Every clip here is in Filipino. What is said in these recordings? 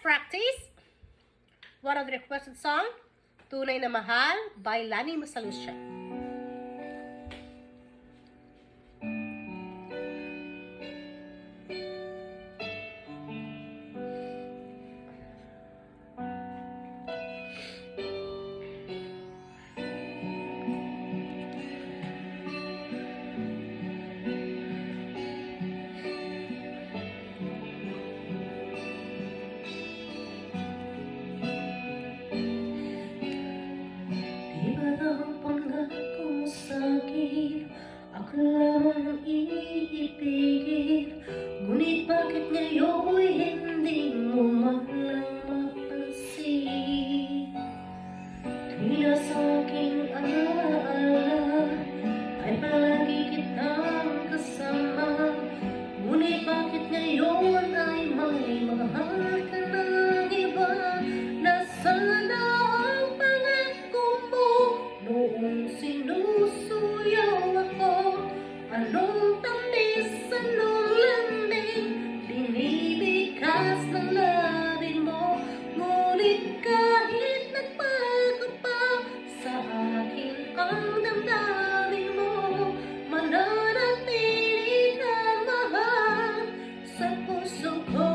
practice one of the requested song, Tunay na Mahal by Lani Masalusya. Ang pangako mo sa'kin, ako lamang ang iibigin. Ngunit bakit ngayon'y hindi mo man lang mapansin? Tuwing nasa aking alaala ay palagi kitang kasama. Ngunit bakit ngayon ay may mahal ka ng iba? Nasaan na ang pangako mo noong sinusuyaw ako? Anong tamis, anong lambing binibigkas ng labi mo? Ngunit kahit nagbago pa sa akin ang damdamin mo, mananatili ka mahal sa puso ko.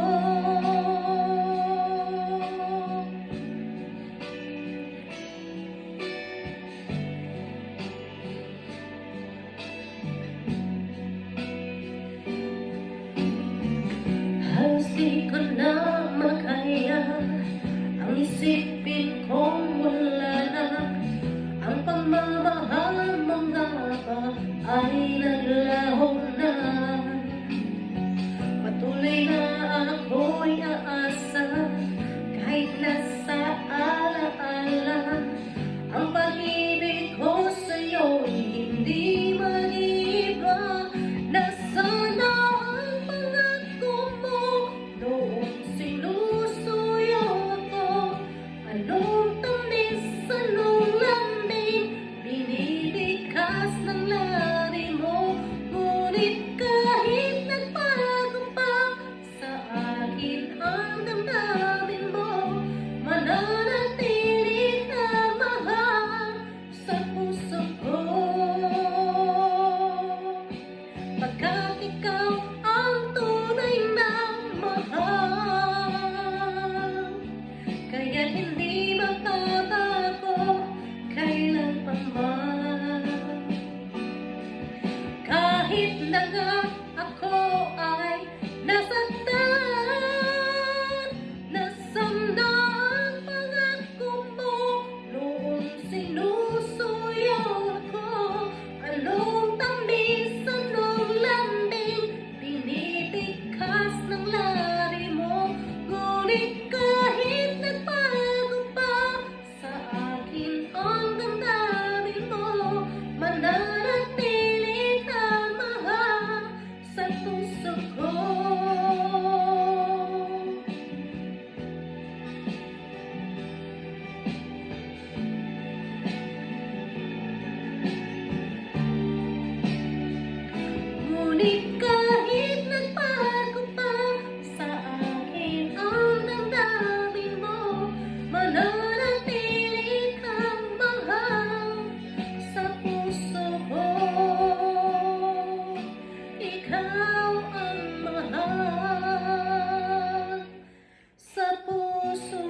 Halos di ko na makaya ang isipin kong wala na ang pagmamahal mo nga ba ay naglaho na. Patuloy na ako'y aasa kahit nasa alaala ang pag-ibig ko sa'yo'y hindi mag-iiba. Nasaan ang pangako mo noong sinusuyaw ako? Anong tamis, anong lambing binibigkas ng labi mo? Ngunit kahit nagbago pa sa akin ang damdamin mo, mananatili ka mahal sa puso ko. Pagkat ikaw ang tunay na mahal, kaya't hindi magbabago kailanman. Kahit na nga ako ay nasaktan, nasanda ang pangako mo noong sinusuyaw ako. Anong tamis, anong lambing binibigkas ng labi mo? Ngunit kahit nagbago pa sa akin ang damdamin mo, mananatili ka mahal sa puso ko. Ngunit kahit nagbago pa sa akin ang damdamin mo, mananatili kang mahal sa puso ko. Ikaw ang mahal sa puso